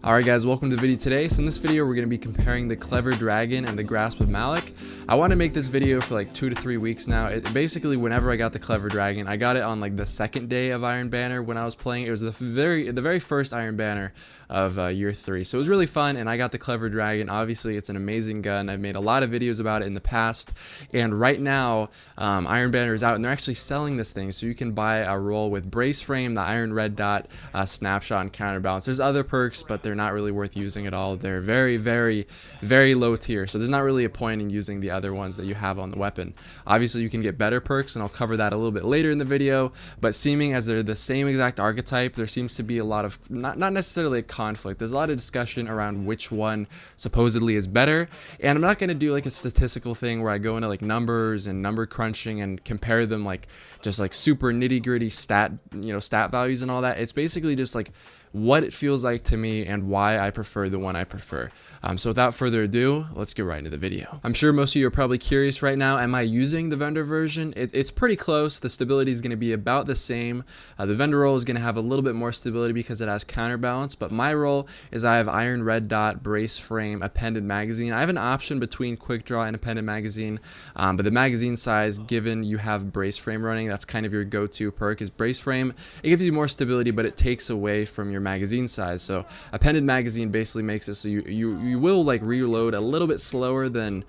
Alright guys, welcome to the video today. So in this video we're going to be comparing the Clever Dragon and the Grasp of Malok. I want to make this video for like 2 to 3 weeks now. Basically whenever I got the Clever Dragon, I got it on like the second day of Iron Banner when I was playing. It was the very first Iron Banner of year 3. So it was really fun and I got the Clever Dragon. Obviously it's an amazing gun. I've made a lot of videos about it in the past, and right now Iron Banner is out and they're actually selling this thing, so you can buy a roll with Brace Frame, the Iron Red Dot, Snapshot, and Counterbalance. There's other perks, but they're not really worth using at all. They're very low tier, so there's not really a point in using the other ones that you have on the weapon. Obviously you can get better perks and I'll cover that a little bit later in the video, but seeming as they're the same exact archetype, there seems to be a lot of not necessarily a conflict. There's a lot of discussion around which one supposedly is better, and I'm not going to do like a statistical thing where I go into like numbers and number crunching and compare them like just like super nitty-gritty stat values and all that. It's basically just like what it feels like to me and why I prefer the one I prefer. So without further ado, let's get right into the video. I'm sure most of you are probably curious right now, am I using the vendor version? It's pretty close. The stability is going to be about the same. The vendor roll is going to have a little bit more stability because it has counterbalance, but my roll is I have Iron Red Dot, Brace Frame, Appended Magazine. I have an option between Quick Draw and Appended Magazine, but the magazine size, given you have Brace Frame running, that's kind of your go-to perk is Brace Frame. It gives you more stability, but it takes away from your magazine size. So Appended Magazine basically makes it so you will like reload a little bit slower than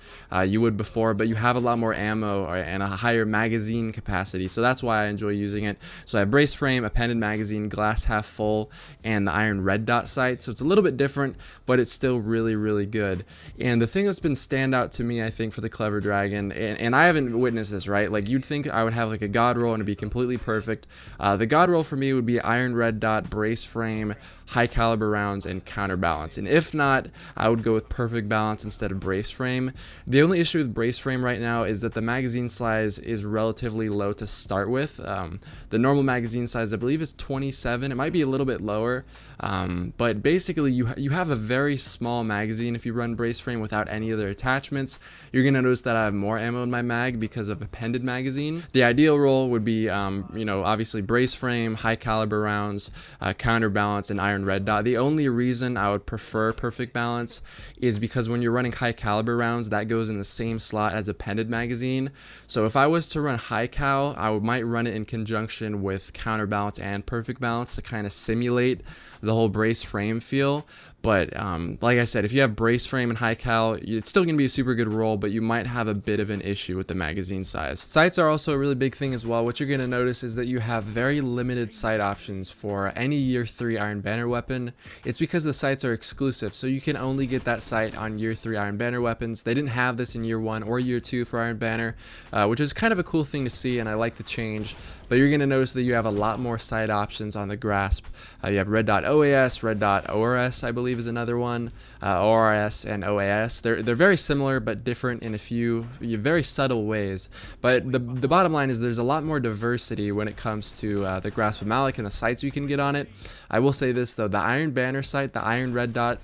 you would before, but you have a lot more ammo and a higher magazine capacity, so that's why I enjoy using it. So I have Brace Frame, Appended Magazine, Glass Half Full, and the Iron Red Dot sight. So it's a little bit different, but it's still really good. And the thing that's been standout to me, I think, for the Clever Dragon, and I haven't witnessed this, right? Like you'd think I would have like a God roll and it'd be completely perfect. The God roll for me would be Iron Red Dot, Brace Frame, high caliber rounds, and counterbalance, and if not, I would go with perfect balance instead of Brace Frame. The only issue with Brace Frame right now is that the magazine size is relatively low to start with. The normal magazine size I believe is 27. It might be a little bit lower, but basically you have a very small magazine if you run Brace Frame without any other attachments. You're gonna notice that I have more ammo in my mag because of Appended Magazine. The ideal roll would be obviously Brace Frame, high caliber rounds, counterbalance, and Iron Red Dot. The only reason I would prefer perfect balance is because when you're running high caliber rounds, that goes in the same slot as Appended Magazine. So if I was to run high cal, I might run it in conjunction with counterbalance and perfect balance to kind of simulate the whole Brace Frame feel. But like I said, if you have Brace Frame and high cal, it's still going to be a super good roll, but you might have a bit of an issue with the magazine size. Sights are also a really big thing as well. What you're going to notice is that you have very limited sight options for any year 3 Iron Banner weapon. It's because the sights are exclusive, so you can only get that sight on year 3 Iron Banner weapons. They didn't have this in year 1 or year 2 for Iron Banner, which is kind of a cool thing to see, and I like the change. But you're going to notice that you have a lot more sight options on the Grasp. You have Red Dot OAS, Red Dot ORS, I believe is another one, ORS and OAS. They're very similar but different in a few very subtle ways. But the bottom line is there's a lot more diversity when it comes to the Grasp of Malok and the sights you can get on it. I will say this though, the Iron Banner sight, the Iron Red Dot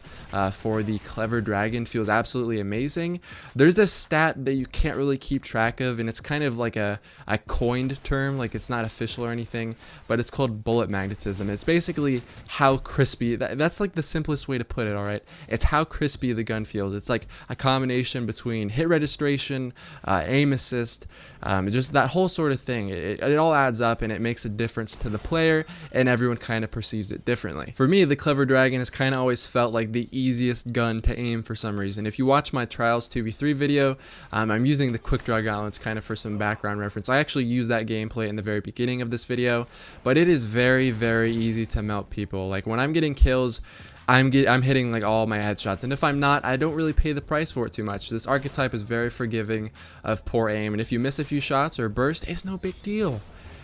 for the Clever Dragon feels absolutely amazing. There's this stat that you can't really keep track of, and it's kind of like a coined term, like it's not official or anything, but it's called bullet magnetism. It's basically how crispy, that's like the simplest way to put it, alright? It's how crispy the gun feels. It's like a combination between hit registration, aim assist, just that whole sort of thing. It all adds up and it makes a difference to the player, and everyone kind of perceives it differently. For me, the Clever Dragon has kind of always felt like the easiest gun to aim for some reason. If you watch my Trials 2v3 video, I'm using the Quick Draw gauntlets kind of for some background reference. I actually used that gameplay in the very beginning of this video, but it is very easy to melt people. Like when I'm getting kills, I'm hitting like all my headshots, and if I'm not, I don't really pay the price for it too much. This archetype is very forgiving of poor aim, and if you miss a few shots or a burst, it's no big deal.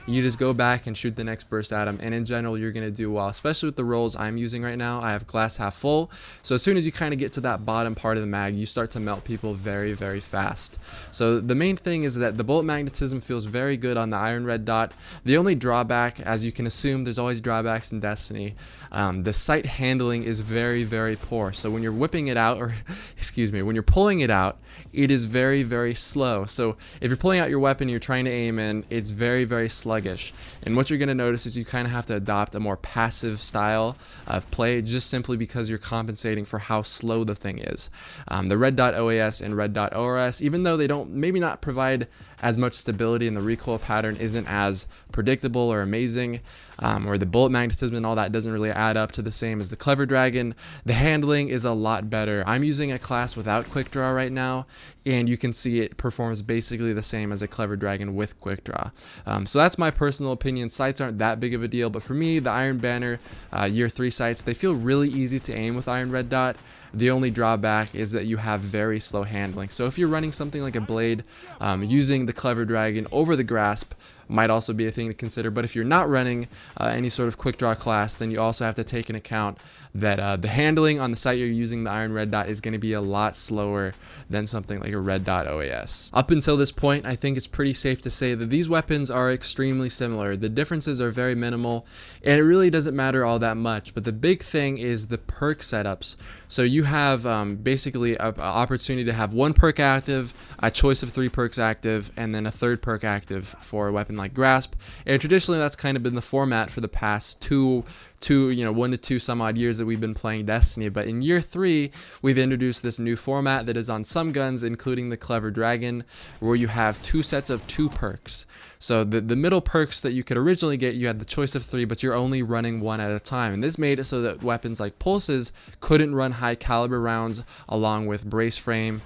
You just go back and shoot the next burst at them, and in general you're going to do well, especially with the rolls I'm using right now. I have Glass Half Full, so as soon as you kind of get to that bottom part of the mag, you start to melt people very fast. So the main thing is that the bullet magnetism feels very good on the Iron Red Dot. The only drawback, as you can assume, there's always drawbacks in Destiny, the sight handling is very poor. So when you're whipping it out, or excuse me, when you're pulling it out, it is very slow. So if you're pulling out your weapon, you're trying to aim in, it's very slow. sluggish. And what you're going to notice is you kind of have to adopt a more passive style of play, just simply because you're compensating for how slow the thing is. The red dot OAS and red dot ORS, even though they don't maybe not provide as much stability and the recoil pattern isn't as predictable or amazing, or the bullet magnetism and all that doesn't really add up to the same as the Clever Dragon, the handling is a lot better. I'm using a class without quick draw right now, and you can see it performs basically the same as a Clever Dragon with quick draw. So that's my personal opinion. Sights aren't that big of a deal, but for me, the Iron Banner year 3 sights, they feel really easy to aim with Iron Red Dot. The only drawback is that you have very slow handling. So if you're running something like a blade, using the Clever Dragon over the grasp might also be a thing to consider. But if you're not running any sort of quick draw class, then you also have to take into account that the handling on the sight you're using, the Iron Red Dot, is going to be a lot slower than something like a red dot OAS. Up until this point, I think it's pretty safe to say that these weapons are extremely similar. The differences are very minimal, and it really doesn't matter all that much. But the big thing is the perk setups. So you have basically an opportunity to have 1 perk active, a choice of 3 perks active, and then a 3rd perk active for a weapon like Grasp. And traditionally, that's kind of been the format for the past 1 to 2 some odd years that we've been playing Destiny. But in year 3, we've introduced this new format that is on some guns, including the Clever Dragon, where you have 2 sets of 2 perks. So the middle perks that you could originally get, you had the choice of 3, but you're only running 1 at a time. And this made it so that weapons like Pulses couldn't run high caliber rounds along with brace frame,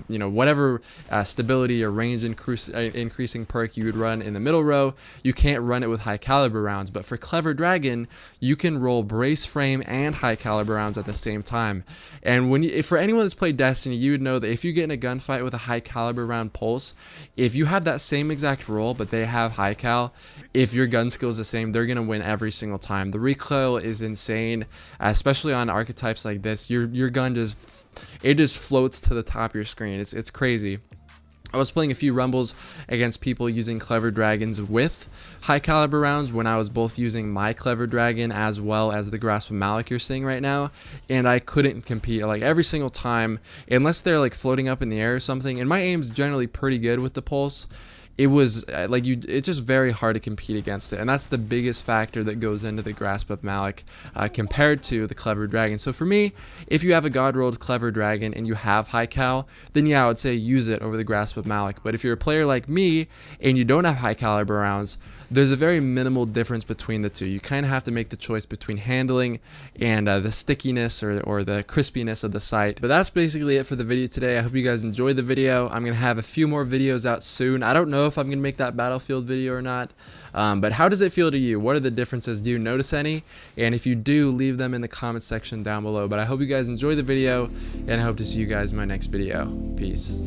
whatever stability or range increasing perk you would run in the middle row, you can't run it with high caliber rounds. But for Clever Dragon, you can roll brace frame and high caliber rounds at the same time. And for anyone that's played Destiny, you would know that if you get in a gunfight with a high caliber round pulse, if you have that same exact roll but they have high cal, if your gun skill is the same, they're gonna win every single time. The recoil is insane, especially on archetypes like this. Your gun just floats to the top of your screen. It's crazy. I was playing a few rumbles against people using Clever Dragons with high caliber rounds when I was both using my Clever Dragon as well as the Grasp of Malok you're seeing right now, and I couldn't compete. Like every single time, unless they're like floating up in the air or something, and my aim's generally pretty good with the Pulse, it was it's just very hard to compete against it. And that's the biggest factor that goes into the Grasp of Malok compared to the Clever Dragon. So for me, if you have a God rolled Clever Dragon and you have high cal, then yeah, I would say use it over the Grasp of Malok. But if you're a player like me and you don't have high caliber rounds, there's a very minimal difference between the two. You kind of have to make the choice between handling and the stickiness or the crispiness of the sight. But that's basically it for the video today. I hope you guys enjoyed the video. I'm going to have a few more videos out soon. I don't know if I'm going to make that Battlefield video or not. But how does it feel to you? What are the differences? Do you notice any? And if you do, leave them in the comment section down below. But I hope you guys enjoy the video, and I hope to see you guys in my next video. Peace.